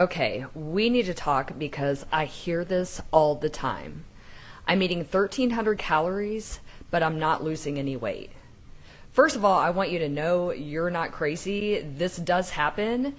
Okay, we need to talk because I hear this all the time. I'm eating 1,300 calories, but I'm not losing any weight. First of all, I want you to know you're not crazy. This does happen.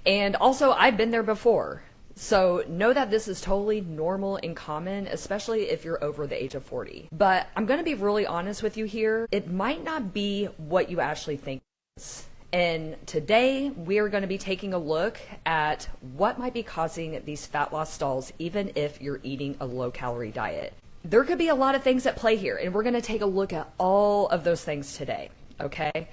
And also, I've been there before. So know that this is totally normal and common, especially if you're over the age of 40. But I'm going to be really honest with you here. It might not be what you actually think it is. And today we are going to be taking a look at what might be causing these fat loss stalls, even if you're eating a low calorie diet. There could be a lot of things at play here, and we're going to take a look at all of those things today, okay?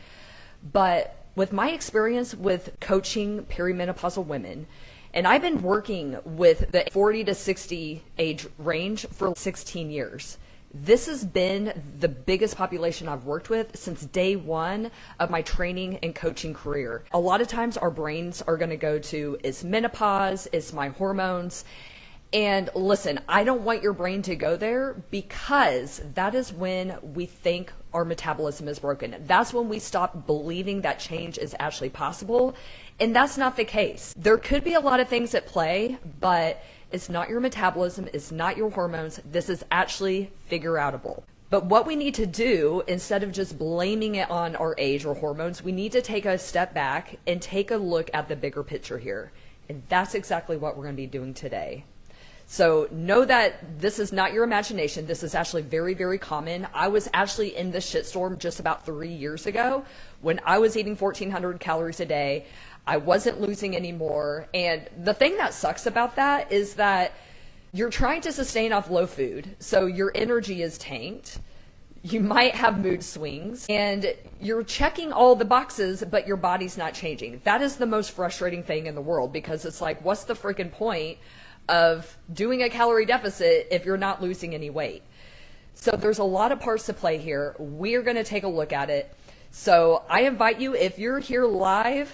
But with my experience with coaching perimenopausal women, and I've been working with the 40 to 60 age range for 16 years. This has been the biggest population I've worked with since day one of my training and coaching career. A lot of times our brains are going to go to, it's menopause, it's my hormones. And listen, I don't want your brain to go there because that is when we think our metabolism is broken. That's when we stop believing that change is actually possible. And that's not the case. There could be a lot of things at play, but it's not your metabolism, it's not your hormones. This is actually figure-outable. But what we need to do, instead of just blaming it on our age or hormones, we need to take a step back and take a look at the bigger picture here. And that's exactly what we're going to be doing today. So know that this is not your imagination. This is actually very, very common. I was actually in this shitstorm just about 3 years ago when I was eating 1,400 calories a day. I wasn't losing any more. And the thing that sucks about that is that you're trying to sustain off low food. So your energy is tanked. You might have mood swings and you're checking all the boxes, but your body's not changing. That is the most frustrating thing in the world because it's like, what's the freaking point of doing a calorie deficit if you're not losing any weight? So there's a lot of parts to play here. We are going to take a look at it. So I invite you, if you're here live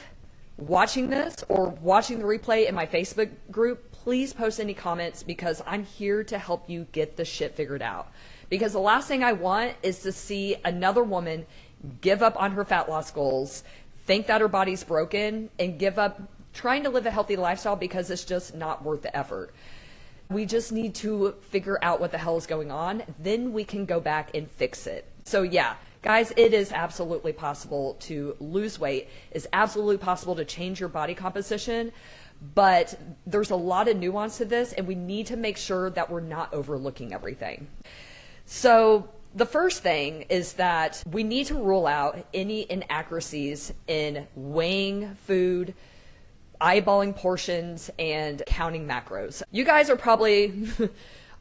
watching this or watching the replay in my Facebook group, please post any comments because I'm here to help you get the shit figured out. Because the last thing I want is to see another woman give up on her fat loss goals, think that her body's broken, and give up trying to live a healthy lifestyle because it's just not worth the effort. We just need to figure out what the hell is going on. Then we can go back and fix it. So yeah, guys, it is absolutely possible to lose weight. It's absolutely possible to change your body composition, but there's a lot of nuance to this and we need to make sure that we're not overlooking everything. So the first thing is that we need to rule out any inaccuracies in weighing food, eyeballing portions, and counting macros. You guys are probably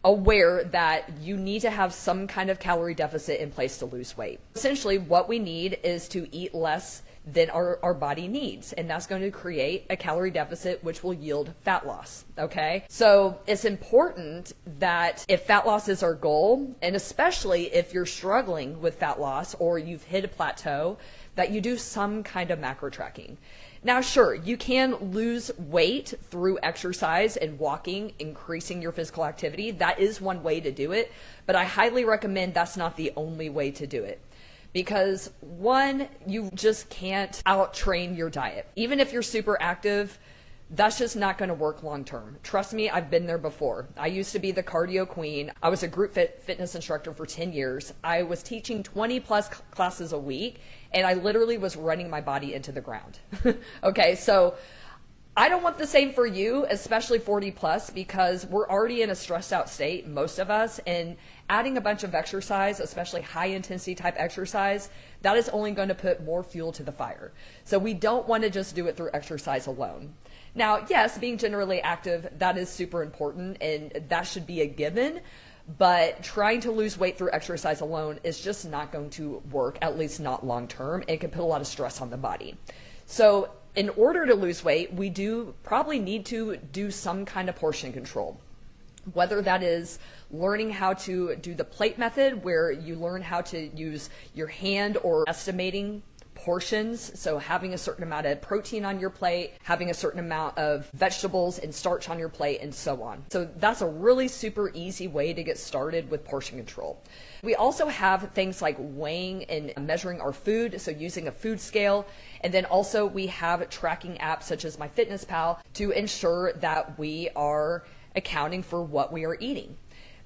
aware that you need to have some kind of calorie deficit in place to lose weight. Essentially, what we need is to eat less than our body needs, and that's going to create a calorie deficit, which will yield fat loss, okay? So it's important that if fat loss is our goal, and especially if you're struggling with fat loss or you've hit a plateau, that you do some kind of macro tracking. Now, sure, you can lose weight through exercise and walking, increasing your physical activity. That is one way to do it, but I highly recommend that's not the only way to do it. Because one, you just can't out-train your diet. Even if you're super active, that's just not going to work long term. Trust me, I've been there before. I used to be the cardio queen. I was a group fitness instructor for 10 years. I was teaching 20 plus classes a week, and I literally was running my body into the ground. Okay, so I don't want the same for you, especially 40 plus, because we're already in a stressed out state, most of us, and adding a bunch of exercise, especially high intensity type exercise, that is only going to put more fuel to the fire. So we don't want to just do it through exercise alone. Now, yes, being generally active, that is super important and that should be a given, but trying to lose weight through exercise alone is just not going to work, at least not long term. It can put a lot of stress on the body. So in order to lose weight, we do probably need to do some kind of portion control. Whether that is learning how to do the plate method, where you learn how to use your hand or estimating portions. So having a certain amount of protein on your plate, having a certain amount of vegetables and starch on your plate, and so on. So that's a really super easy way to get started with portion control. We also have things like weighing and measuring our food, so using a food scale. And then also we have tracking apps such as MyFitnessPal to ensure that we are accounting for what we are eating.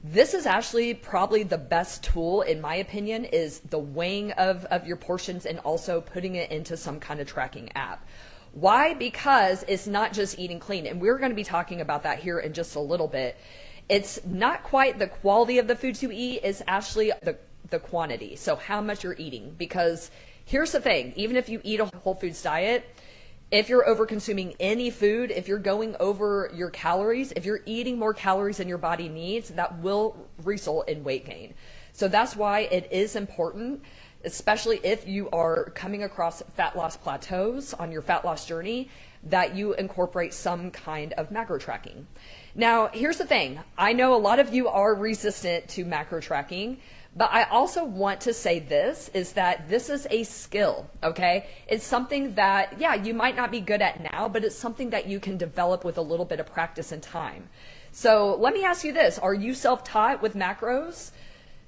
This is actually probably the best tool, in my opinion, is the weighing of your portions and also putting it into some kind of tracking app. Why? Because it's not just eating clean. And we're going to be talking about that here in just a little bit. It's not quite the quality of the foods you eat, it's actually the quantity. So how much you're eating. Because here's the thing, even if you eat a whole foods diet, if you're over consuming any food, if you're going over your calories, if you're eating more calories than your body needs, that will result in weight gain. So that's why it is important, especially if you are coming across fat loss plateaus on your fat loss journey, that you incorporate some kind of macro tracking. Now, here's the thing. I know a lot of you are resistant to macro tracking, but I also want to say this, is that this is a skill, okay? It's something that, yeah, you might not be good at now, but it's something that you can develop with a little bit of practice and time. So let me ask you this. Are you self-taught with macros?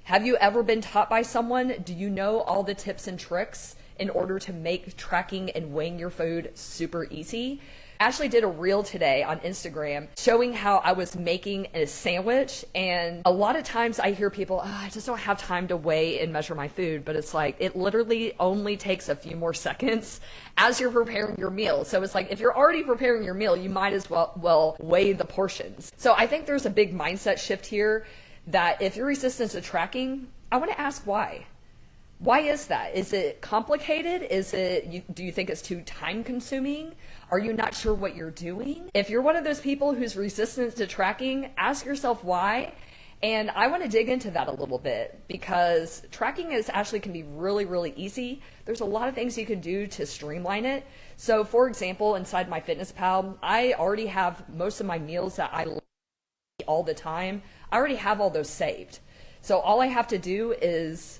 Have you ever been taught by someone? Do you know all the tips and tricks in order to make tracking and weighing your food super easy? I actually did a reel today on Instagram showing how I was making a sandwich, and a lot of times I hear people, oh, I just don't have time to weigh and measure my food, but it's like it literally only takes a few more seconds as you're preparing your meal. So it's like if you're already preparing your meal, you might as well weigh the portions. So I think there's a big mindset shift here that if you're resistant to tracking, I want to ask why. Why is that? Is it complicated? Do you think it's too time consuming? Are you not sure what you're doing? If you're one of those people who's resistant to tracking, ask yourself why. And I want to dig into that a little bit because tracking actually can be really, really easy. There's a lot of things you can do to streamline it. So for example, inside MyFitnessPal, I already have most of my meals that I eat all the time. I already have all those saved. So all I have to do is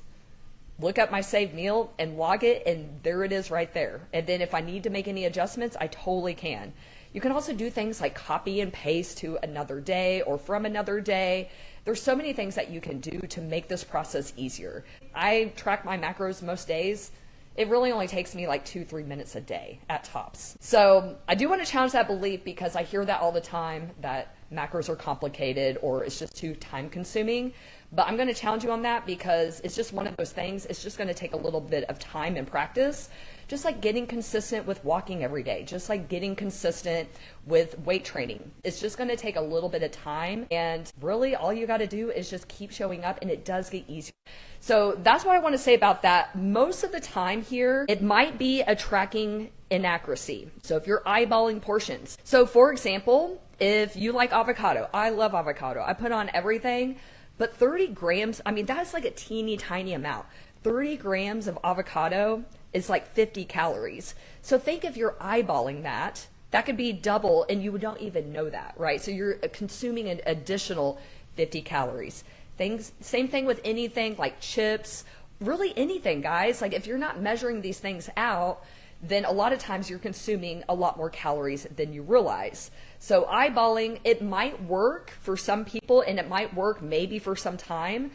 look up my saved meal and log it, and there it is right there. And then if I need to make any adjustments, I totally can. You can also do things like copy and paste to another day or from another day. There's so many things that you can do to make this process easier. I track my macros most days. It really only takes me like 2-3 minutes a day at tops. So I do want to challenge that belief because I hear that all the time, that macros are complicated or it's just too time consuming. But I'm going to challenge you on that because it's just one of those things. It's just going to take a little bit of time and practice, just like getting consistent with walking every day, just like getting consistent with weight training. It's just going to take a little bit of time, and really all you got to do is just keep showing up, and it does get easier. So that's what I want to say about that. Most of the time here, it might be a tracking inaccuracy. So if you're eyeballing portions. So for example, if you like avocado, I love avocado. I put on everything. But 30 grams, I mean, that's like a teeny tiny amount. 30 grams of avocado is like 50 calories. So think if you're eyeballing that, that could be double and you don't even know that, right? So you're consuming an additional 50 calories. Same thing with anything like chips, really anything, guys. Like if you're not measuring these things out, then a lot of times you're consuming a lot more calories than you realize. So eyeballing, it might work for some people and it might work maybe for some time,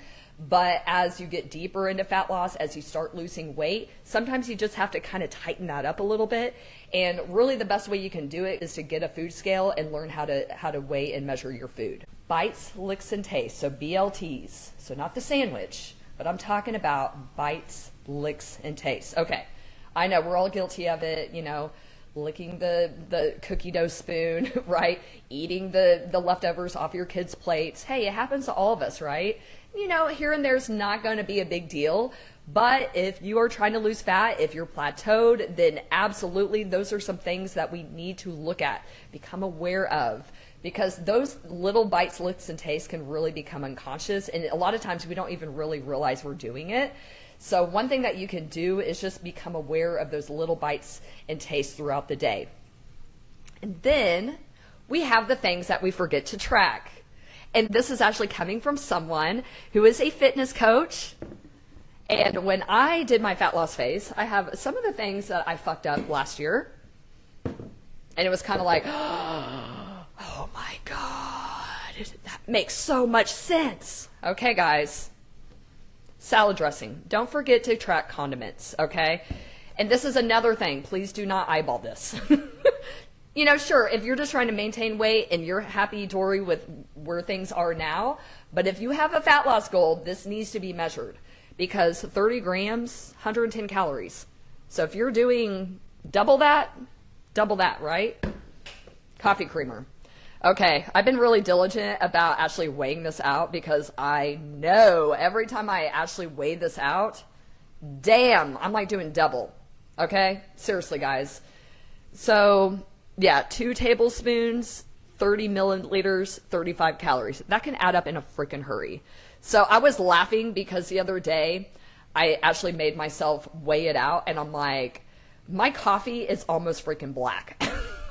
but as you get deeper into fat loss, as you start losing weight, sometimes you just have to kind of tighten that up a little bit. And really the best way you can do it is to get a food scale and learn how to weigh and measure your food. Bites, licks, and tastes, so BLTs. So not the sandwich, but I'm talking about bites, licks, and tastes. Okay. I know we're all guilty of it, you know, licking the cookie dough spoon, right? Eating the leftovers off your kids' plates. Hey, it happens to all of us, right? You know, here and there's not going to be a big deal. But if you are trying to lose fat, if you're plateaued, then absolutely those are some things that we need to look at, become aware of. Because those little bites, licks, and tastes can really become unconscious. And a lot of times we don't even really realize we're doing it. So one thing that you can do is just become aware of those little bites and tastes throughout the day. And then we have the things that we forget to track. And this is actually coming from someone who is a fitness coach And when I did my fat loss phase, I have some of the things that I fucked up last year. And it was kind of like, oh my God, that makes so much sense. Okay, guys. Salad dressing. Don't forget to track condiments, okay? And this is another thing. Please do not eyeball this. You know, sure, if you're just trying to maintain weight and you're happy, Dory, with where things are now, but if you have a fat loss goal, this needs to be measured because 30 grams, 110 calories. So if you're doing double that, right? Coffee creamer. Okay, I've been really diligent about actually weighing this out because I know every time I actually weigh this out, damn, I'm like doing double. Okay? Seriously, guys. So, yeah, 2 tablespoons, 30 milliliters, 35 calories. That can add up in a freaking hurry. So I was laughing because the other day I actually made myself weigh it out and I'm like, my coffee is almost freaking black.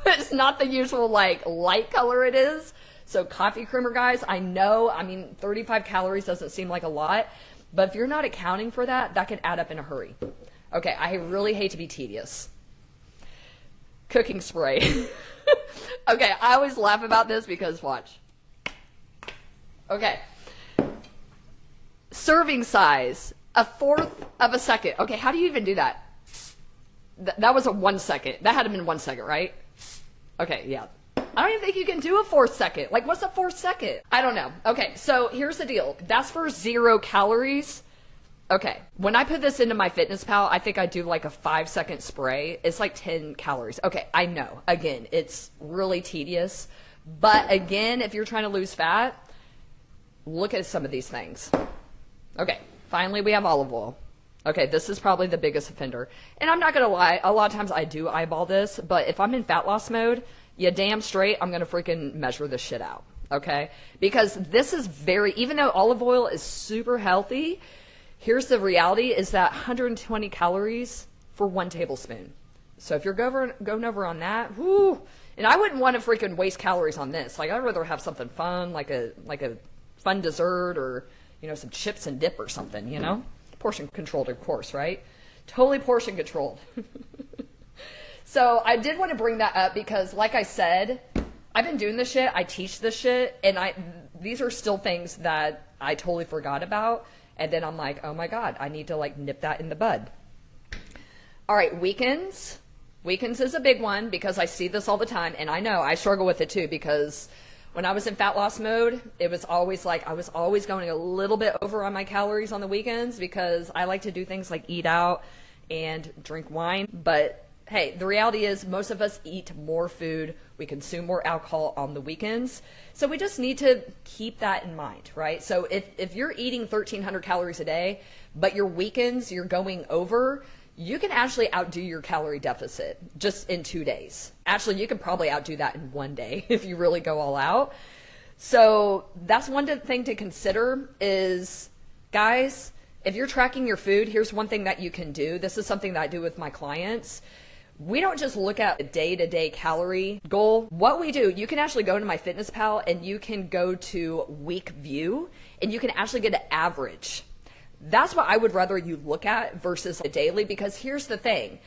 It's not the usual like light color it is. So coffee creamer, guys, I know, I mean, 35 calories doesn't seem like a lot, but if you're not accounting for that, that can add up in a hurry. Okay, I really hate to be tedious. Cooking spray. Okay, I always laugh about this because watch. Okay. Serving size, 1/4 of a second. Okay, how do you even do that? That was a 1 second. That had to have been 1 second, right? Okay, yeah. I don't even think you can do a 4th second. Like, what's a 4th second? I don't know. Okay, so here's the deal. That's for 0 calories. Okay, when I put this into my Fitness Pal, I think I do like a 5-second spray. It's like 10 calories. Okay, I know. Again, it's really tedious. But again, if you're trying to lose fat, look at some of these things. Okay, finally we have olive oil. Okay, this is probably the biggest offender. And I'm not going to lie, a lot of times I do eyeball this, but if I'm in fat loss mode, yeah, damn straight, I'm going to freaking measure this shit out, okay? Because this is very, even though olive oil is super healthy, here's the reality is that 120 calories for 1 tablespoon. So if you're going over on that, whoo, and I wouldn't want to freaking waste calories on this. Like, I'd rather have something fun, like a fun dessert or, you know, some chips and dip or something, you know? Portion controlled, of course, right? Totally portion controlled. So I did want to bring that up because, like I said, I've been doing this shit. I teach this shit, and these are still things that I totally forgot about. And then I'm like, oh my God, I need to like nip that in the bud. All right, weekends. Weekends is a big one because I see this all the time, and I know I struggle with it too because when I was in fat loss mode, it was always like I was always going a little bit over on my calories on the weekends because I like to do things like eat out and drink wine. But hey, the reality is most of us eat more food, we consume more alcohol on the weekends. So we just need to keep that in mind, right? So if you're eating 1,300 calories a day, but your weekends you're going over, you can actually outdo your calorie deficit just in 2 days. Actually, you can probably outdo that in 1 day if you really go all out. So that's one thing to consider is, guys, if you're tracking your food, here's one thing that you can do. This is something that I do with my clients. We don't just look at a day-to-day calorie goal. What we do, you can actually go into my Fitness Pal and you can go to week view and you can actually get an average. That's what I would rather you look at versus a daily, because here's the thing.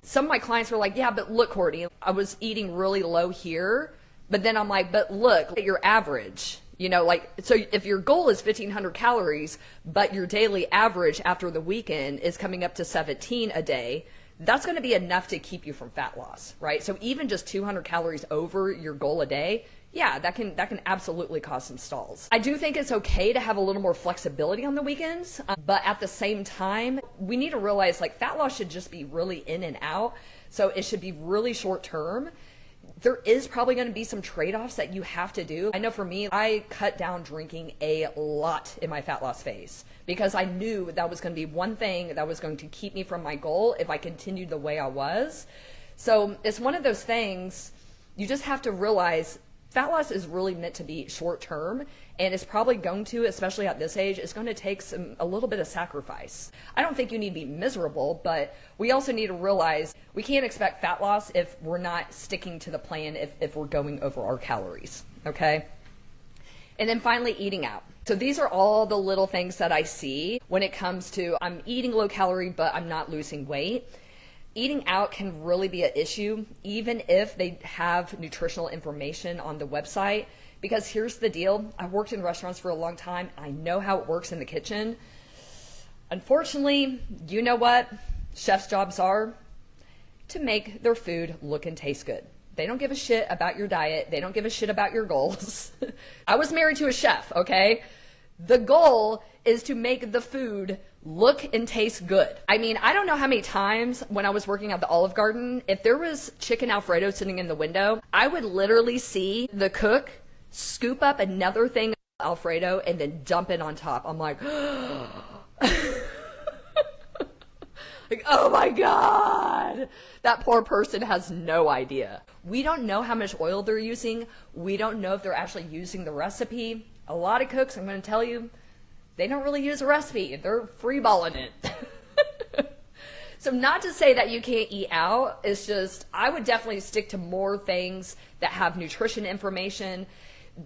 Some of my clients were like, yeah, but look, Courtney, I was eating really low here, but then I'm like, but look at your average. You know, like, so if your goal is 1,500 calories, but your daily average after the weekend is coming up to 17 a day, that's going to be enough to keep you from fat loss, right? So even just 200 calories over your goal a day, yeah, that can absolutely cause some stalls. I do think it's okay to have a little more flexibility on the weekends, but at the same time, we need to realize like fat loss should just be really in and out. So it should be really short term. There is probably going to be some trade-offs that you have to do. I know for me, I cut down drinking a lot in my fat loss phase because I knew that was going to be one thing that was going to keep me from my goal if I continued the way I was. So it's one of those things you just have to realize fat loss is really meant to be short term, and it's probably going to, especially at this age, it's going to take a little bit of sacrifice. I don't think you need to be miserable, but we also need to realize we can't expect fat loss if we're not sticking to the plan, if we're going over our calories, okay? And then finally, eating out. So these are all the little things that I see when it comes to I'm eating low calorie, but I'm not losing weight. Eating out can really be an issue, even if they have nutritional information on the website. Because here's the deal. I worked in restaurants for a long time. I know how it works in the kitchen. Unfortunately, you know what chefs' jobs are? To make their food look and taste good. They don't give a shit about your diet. They don't give a shit about your goals. I was married to a chef, okay? The goal is to make the food look and taste good. I mean, I don't know how many times when I was working at the Olive Garden, if there was chicken Alfredo sitting in the window, I would literally see the cook scoop up another thing of Alfredo and then dump it on top. I'm like, like, oh my God, that poor person has no idea. We don't know how much oil they're using. We don't know if they're actually using the recipe. A lot of cooks, I'm going to tell you, they don't really use a recipe. They're freeballing it. So not to say that you can't eat out. It's just, I would definitely stick to more things that have nutrition information.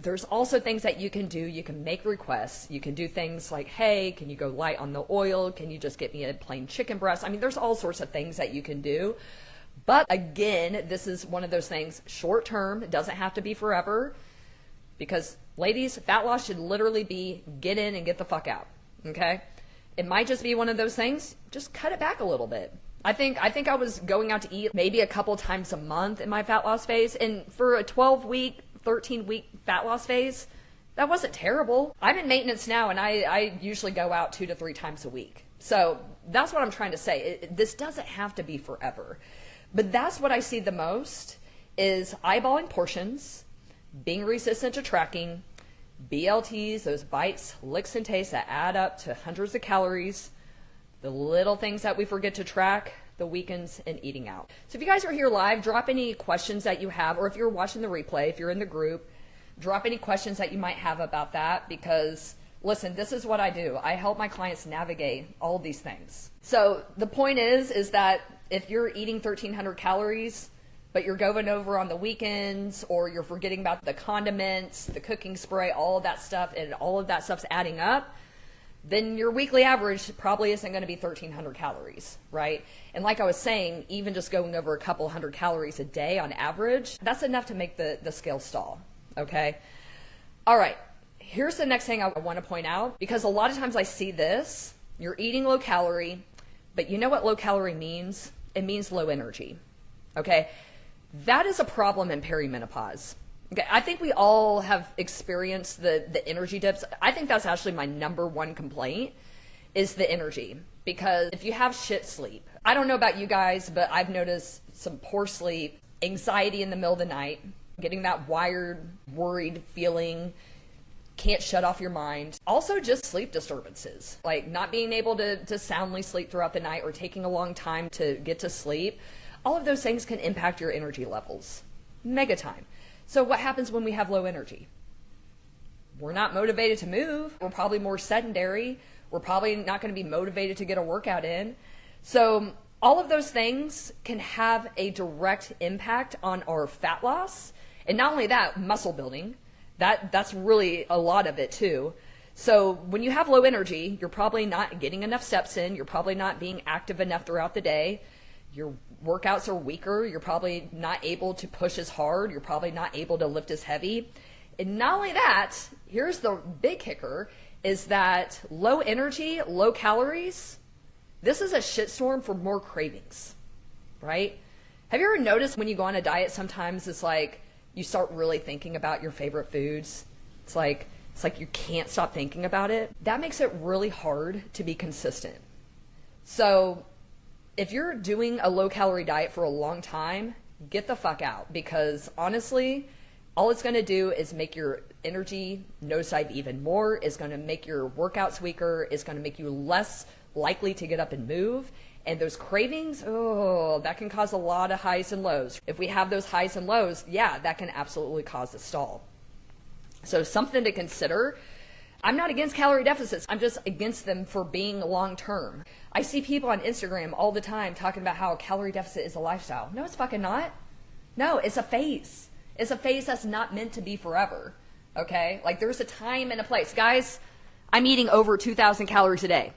There's also things that you can do. You can make requests. You can do things like, hey, can you go light on the oil? Can you just get me a plain chicken breast? I mean, there's all sorts of things that you can do. But again, this is one of those things, short term. It doesn't have to be forever. Because ladies, fat loss should literally be get in and get the fuck out. Okay? It might just be one of those things. Just cut it back a little bit. I think I was going out to eat maybe a couple times a month in my fat loss phase. And for a 12-week, 13-week fat loss phase, that wasn't terrible. I'm in maintenance now, and I usually go out 2 to 3 times a week. So that's what I'm trying to say. This doesn't have to be forever. But that's what I see the most is eyeballing portions, being resistant to tracking, BLTs, those bites, licks, and tastes that add up to hundreds of calories, the little things that we forget to track, the weekends, and eating out. So if you guys are here live, drop any questions that you have, or if you're watching the replay, if you're in the group, drop any questions that you might have about that, because listen, this is what I do. I help my clients navigate all of these things. So the point is that if you're eating 1,300 calories, but you're going over on the weekends, or you're forgetting about the condiments, the cooking spray, all of that stuff, and all of that stuff's adding up, then your weekly average probably isn't going to be 1,300 calories, right? And like I was saying, even just going over a couple hundred calories a day on average, that's enough to make the scale stall, okay? All right, here's the next thing I want to point out, because a lot of times I see this, you're eating low calorie, but you know what low calorie means? It means low energy, okay? That is a problem in perimenopause. Okay, I think we all have experienced the energy dips. I think that's actually my number one complaint is the energy. Because if you have shit sleep, I don't know about you guys, but I've noticed some poor sleep, anxiety in the middle of the night, getting that wired, worried feeling, can't shut off your mind. Also just sleep disturbances, like not being able to soundly sleep throughout the night or taking a long time to get to sleep. All of those things can impact your energy levels. Mega time. So what happens when we have low energy? We're not motivated to move. We're probably more sedentary. We're probably not going to be motivated to get a workout in. So all of those things can have a direct impact on our fat loss. And not only that, muscle building. That's really a lot of it too. So when you have low energy, you're probably not getting enough steps in. You're probably not being active enough throughout the day. Your workouts are weaker. You're probably not able to push as hard. You're probably not able to lift as heavy. And not only that, here's the big kicker, is that low energy, low calories, this is a shitstorm for more cravings, right? Have you ever noticed when you go on a diet, sometimes it's like you start really thinking about your favorite foods? It's like you can't stop thinking about it. That makes it really hard to be consistent. So if you're doing a low-calorie diet for a long time, get the fuck out, because honestly, all it's going to do is make your energy nosedive even more. It's going to make your workouts weaker. It's going to make you less likely to get up and move. And those cravings, oh, that can cause a lot of highs and lows. If we have those highs and lows, yeah, that can absolutely cause a stall. So something to consider. I'm not against calorie deficits. I'm just against them for being long-term. I see people on Instagram all the time talking about how a calorie deficit is a lifestyle. No, it's fucking not. No, it's a phase. It's a phase that's not meant to be forever. Okay? Like there's a time and a place. Guys, I'm eating over 2,000 calories a day.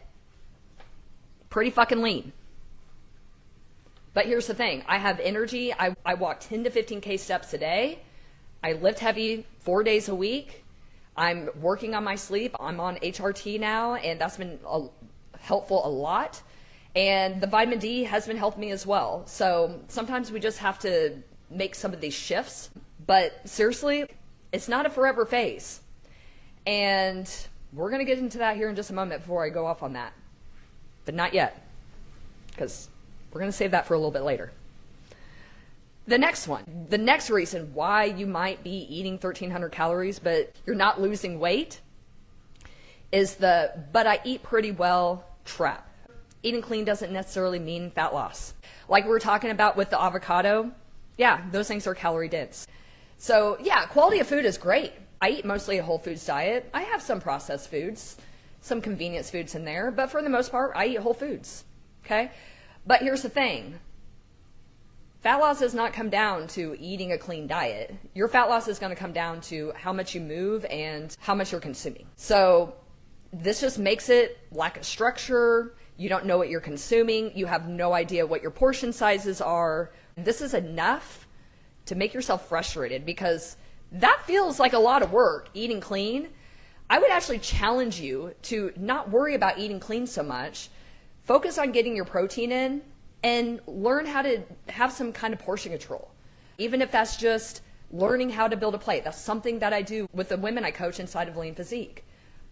Pretty fucking lean. But here's the thing. I have energy. I walk 10 to 15K steps a day. I lift heavy 4 days a week. I'm working on my sleep. I'm on HRT now, and that's been helpful a lot. And the vitamin D has been helping me as well. So sometimes we just have to make some of these shifts. But seriously, it's not a forever phase. And we're going to get into that here in just a moment before I go off on that. But not yet, because we're going to save that for a little bit later. The next one, the next reason why you might be eating 1,300 calories, but you're not losing weight, is the "but I eat pretty well" trap. Eating clean doesn't necessarily mean fat loss. Like we were talking about with the avocado, yeah, those things are calorie dense. So yeah, quality of food is great. I eat mostly a whole foods diet. I have some processed foods, some convenience foods in there, but for the most part, I eat whole foods, okay? But here's the thing. Fat loss does not come down to eating a clean diet. Your fat loss is going to come down to how much you move and how much you're consuming. So this just makes it lack of structure. You don't know what you're consuming. You have no idea what your portion sizes are. This is enough to make yourself frustrated because that feels like a lot of work, eating clean. I would actually challenge you to not worry about eating clean so much. Focus on getting your protein in and learn how to have some kind of portion control. Even if that's just learning how to build a plate. That's something that I do with the women I coach inside of Lean Physique.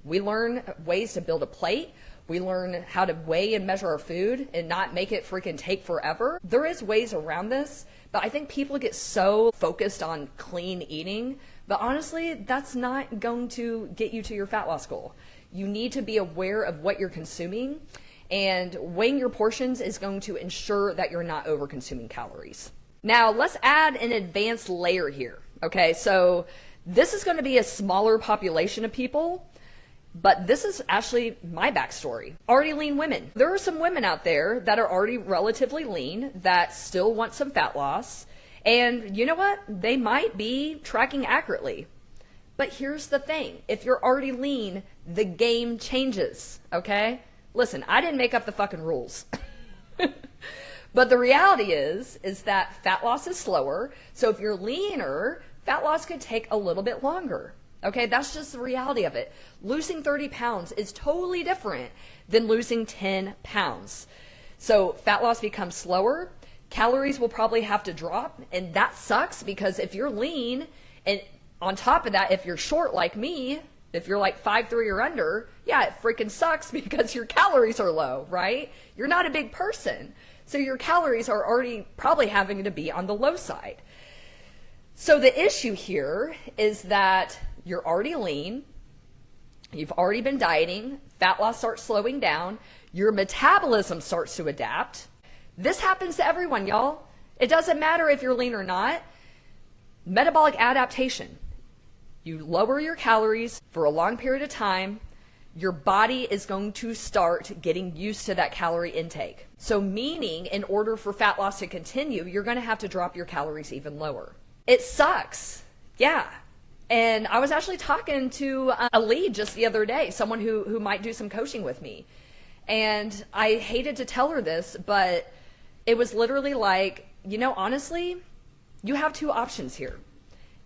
We learn ways to build a plate. We learn how to weigh and measure our food and not make it freaking take forever. There is ways around this, but I think people get so focused on clean eating. But honestly, that's not going to get you to your fat loss goal. You need to be aware of what you're consuming, and weighing your portions is going to ensure that you're not over consuming calories. Now, let's add an advanced layer here. Okay, so this is going to be a smaller population of people, but this is actually my backstory. Already lean women. There are some women out there that are already relatively lean that still want some fat loss. And you know what? They might be tracking accurately. But here's the thing. If you're already lean, the game changes, okay? Listen, I didn't make up the fucking rules. But the reality is that fat loss is slower. So if you're leaner, fat loss could take a little bit longer. Okay, that's just the reality of it. Losing 30 pounds is totally different than losing 10 pounds. So fat loss becomes slower. Calories will probably have to drop, and that sucks because if you're lean, and on top of that, if you're short like me, if you're like 5'3" or under, yeah, it freaking sucks because your calories are low, right? You're not a big person. So your calories are already probably having to be on the low side. So the issue here is that you're already lean, you've already been dieting, fat loss starts slowing down, your metabolism starts to adapt. This happens to everyone, y'all. It doesn't matter if you're lean or not. Metabolic adaptation. You lower your calories for a long period of time, your body is going to start getting used to that calorie intake. So meaning, in order for fat loss to continue, you're going to have to drop your calories even lower. It sucks. Yeah. And I was actually talking to a lead just the other day, someone who might do some coaching with me. And I hated to tell her this, but it was literally like, you know, honestly, you have two options here.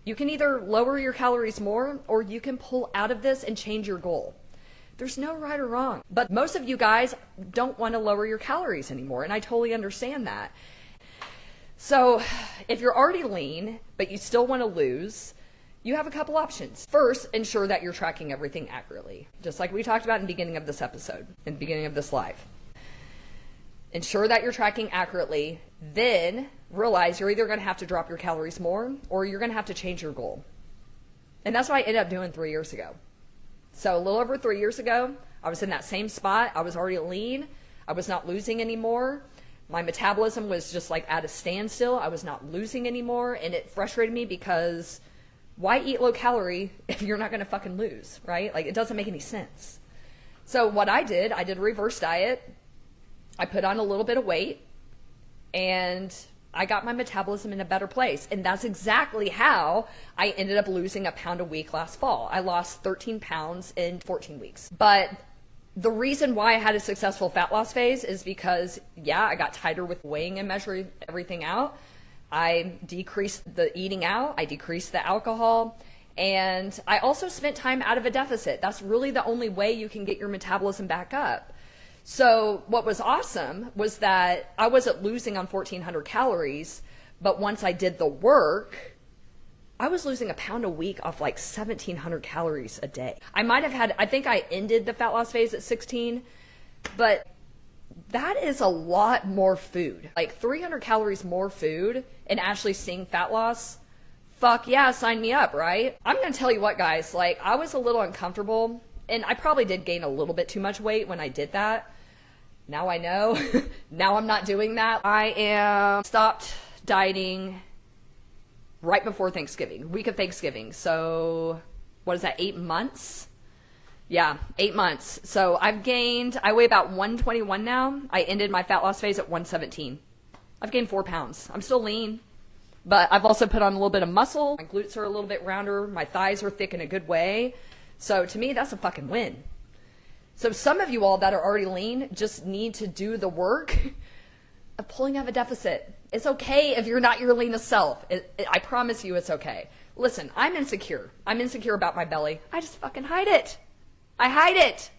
You can either lower your calories more, or you can pull out of this and change your goal. There's no right or wrong. But most of you guys don't want to lower your calories anymore, and I totally understand that. So if you're already lean, but you still want to lose, you have a couple options. First, ensure that you're tracking everything accurately, just like we talked about in the beginning of this episode, in the beginning of this live. Ensure that you're tracking accurately, then realize you're either going to have to drop your calories more or you're going to have to change your goal. And that's what I ended up doing 3 years ago. So a little over 3 years ago, I was in that same spot. I was already lean. I was not losing anymore. My metabolism was just like at a standstill. I was not losing anymore. And it frustrated me because why eat low calorie if you're not going to fucking lose, right? Like, it doesn't make any sense. So what I did a reverse diet. I put on a little bit of weight, and I got my metabolism in a better place. And that's exactly how I ended up losing a pound a week last fall. I lost 13 pounds in 14 weeks. But the reason why I had a successful fat loss phase is because, yeah, I got tighter with weighing and measuring everything out. I decreased the eating out. I decreased the alcohol. And I also spent time out of a deficit. That's really the only way you can get your metabolism back up. So what was awesome was that I wasn't losing on 1,400 calories, but once I did the work, I was losing a pound a week off like 1,700 calories a day. I think I ended the fat loss phase at 16, but that is a lot more food. Like 300 calories more food and actually seeing fat loss. Fuck yeah, sign me up, right? I'm gonna tell you what, guys, like I was a little uncomfortable and I probably did gain a little bit too much weight when I did that. Now I know. Now I'm not doing that. I am stopped dieting right before Thanksgiving, week of Thanksgiving. So what is that, 8 months? Yeah, 8 months. So I weigh about 121 now. I ended my fat loss phase at 117. I've gained 4 pounds. I'm still lean, but I've also put on a little bit of muscle. My glutes are a little bit rounder. My thighs are thick in a good way. So to me, that's a fucking win. So some of you all that are already lean just need to do the work of pulling out of a deficit. It's okay if you're not your leanest self. I promise you it's okay. Listen, I'm insecure. I'm insecure about my belly. I just fucking hide it. I hide it.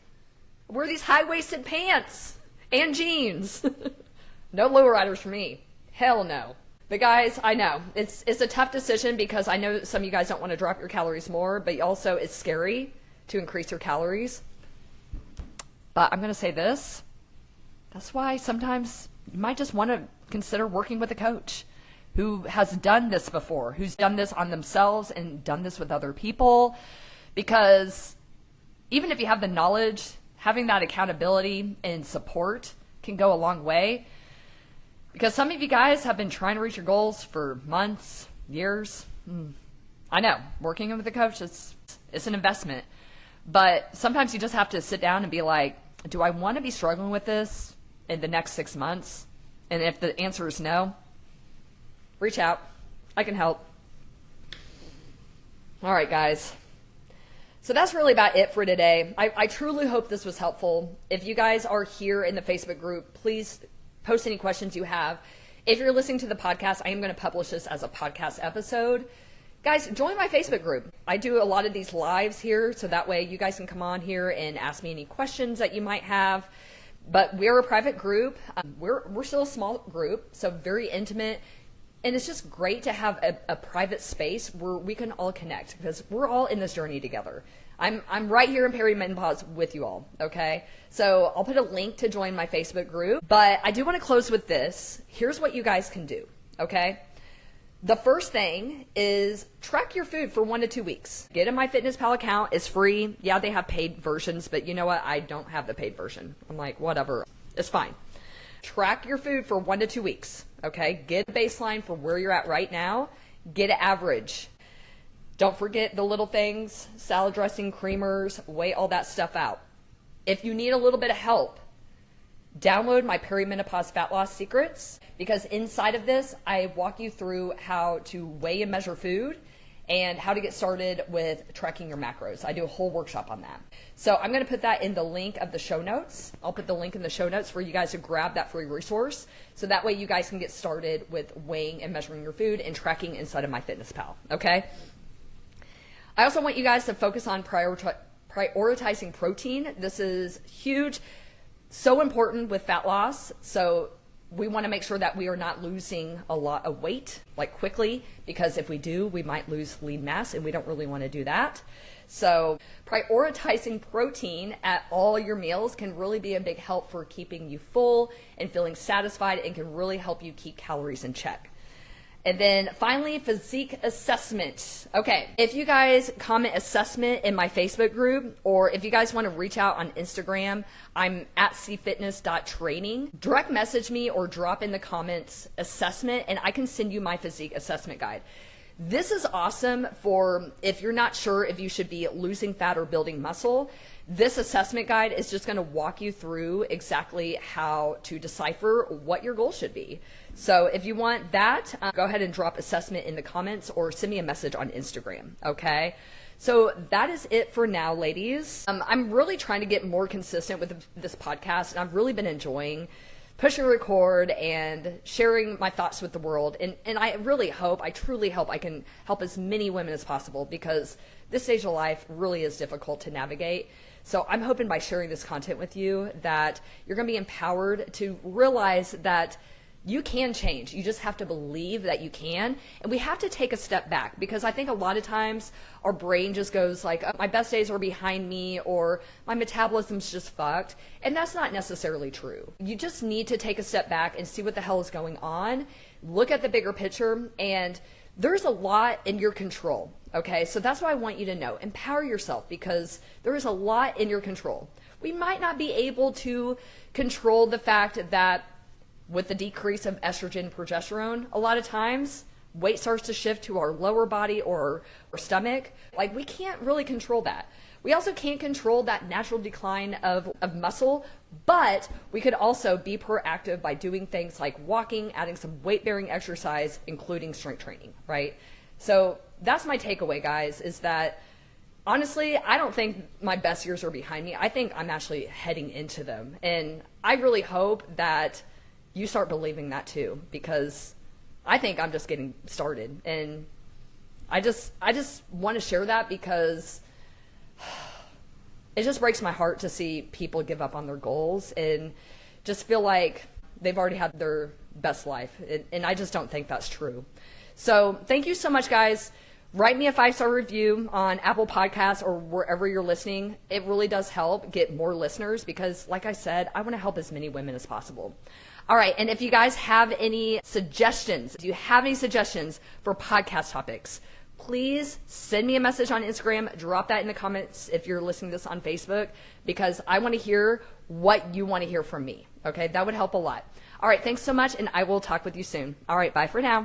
I wear these high-waisted pants and jeans. No lowriders for me. Hell no. But guys, I know it's a tough decision because I know some of you guys don't want to drop your calories more, but also it's scary to increase your calories. But I'm going to say this. That's why sometimes you might just want to consider working with a coach who has done this before, who's done this on themselves and done this with other people. Because even if you have the knowledge, having that accountability and support can go a long way. Because some of you guys have been trying to reach your goals for months, years. I know, working with a coach, it's an investment. But sometimes you just have to sit down and be like, do I want to be struggling with this in the next 6 months? And if the answer is no, reach out. I can help. All right, guys. So that's really about it for today. I truly hope this was helpful. If you guys are here in the Facebook group, please post any questions you have. If you're listening to the podcast, I am going to publish this as a podcast episode. Guys, join my Facebook group. I do a lot of these lives here, so that way you guys can come on here and ask me any questions that you might have. But we're a private group. We're still a small group, so very intimate. And it's just great to have a private space where we can all connect because we're all in this journey together. I'm right here in perimenopause with you all, okay? So I'll put a link to join my Facebook group. But I do want to close with this. Here's what you guys can do, okay? The first thing is track your food for 1 to 2 weeks. Get a MyFitnessPal account. It's free. Yeah, they have paid versions, but you know what? I don't have the paid version. I'm like, whatever. It's fine. Track your food for 1 to 2 weeks, okay? Get a baseline for where you're at right now. Get an average. Don't forget the little things, salad dressing, creamers, weigh all that stuff out. If you need a little bit of help, download my perimenopause fat loss secrets, because inside of this, I walk you through how to weigh and measure food and how to get started with tracking your macros. I do a whole workshop on that. So I'm going to put that in the link of the show notes. I'll put the link in the show notes for you guys to grab that free resource. So that way you guys can get started with weighing and measuring your food and tracking inside of MyFitnessPal, okay? I also want you guys to focus on prioritizing protein. This is huge. So important with fat loss. So we want to make sure that we are not losing a lot of weight like quickly, because if we do, we might lose lean mass and we don't really want to do that. So prioritizing protein at all your meals can really be a big help for keeping you full and feeling satisfied, and can really help you keep calories in check. And then finally, physique assessment. Okay, if you guys comment assessment in my Facebook group, or if you guys want to reach out on Instagram, I'm at cfitness.training. Direct message me or drop in the comments assessment, and I can send you my physique assessment guide. This is awesome for if you're not sure if you should be losing fat or building muscle. This assessment guide is just going to walk you through exactly how to decipher what your goal should be. So if you want that, go ahead and drop assessment in the comments or send me a message on Instagram, okay? So that is it for now, ladies. I'm really trying to get more consistent with this podcast, and I've really been enjoying pushing record and sharing my thoughts with the world. And I really hope, I truly hope I can help as many women as possible, because this stage of life really is difficult to navigate. So I'm hoping by sharing this content with you that you're going to be empowered to realize that you can change. You just have to believe that you can. And we have to take a step back, because I think a lot of times our brain just goes like, oh, my best days are behind me, or my metabolism's just fucked. And that's not necessarily true. You just need to take a step back and see what the hell is going on. Look at the bigger picture, and there's a lot in your control. Okay, so that's what I want you to know. Empower yourself, because there is a lot in your control. We might not be able to control the fact that with the decrease of estrogen and progesterone, a lot of times weight starts to shift to our lower body or stomach. Like, we can't really control that. We also can't control that natural decline of muscle, but we could also be proactive by doing things like walking, adding some weight-bearing exercise, including strength training, right? So that's my takeaway, guys, is that honestly, I don't think my best years are behind me. I think I'm actually heading into them. And I really hope that you start believing that too, because I think I'm just getting started. And I just want to share that, because it just breaks my heart to see people give up on their goals and just feel like they've already had their best life. And I just don't think that's true. So thank you so much, guys. Write me a 5-star review on Apple Podcasts or wherever you're listening. It really does help get more listeners, because like I said, I want to help as many women as possible. All right, and if you guys have any suggestions, do you have any suggestions for podcast topics, please send me a message on Instagram. Drop that in the comments if you're listening to this on Facebook, because I want to hear what you want to hear from me. Okay, that would help a lot. All right, thanks so much, and I will talk with you soon. All right, bye for now.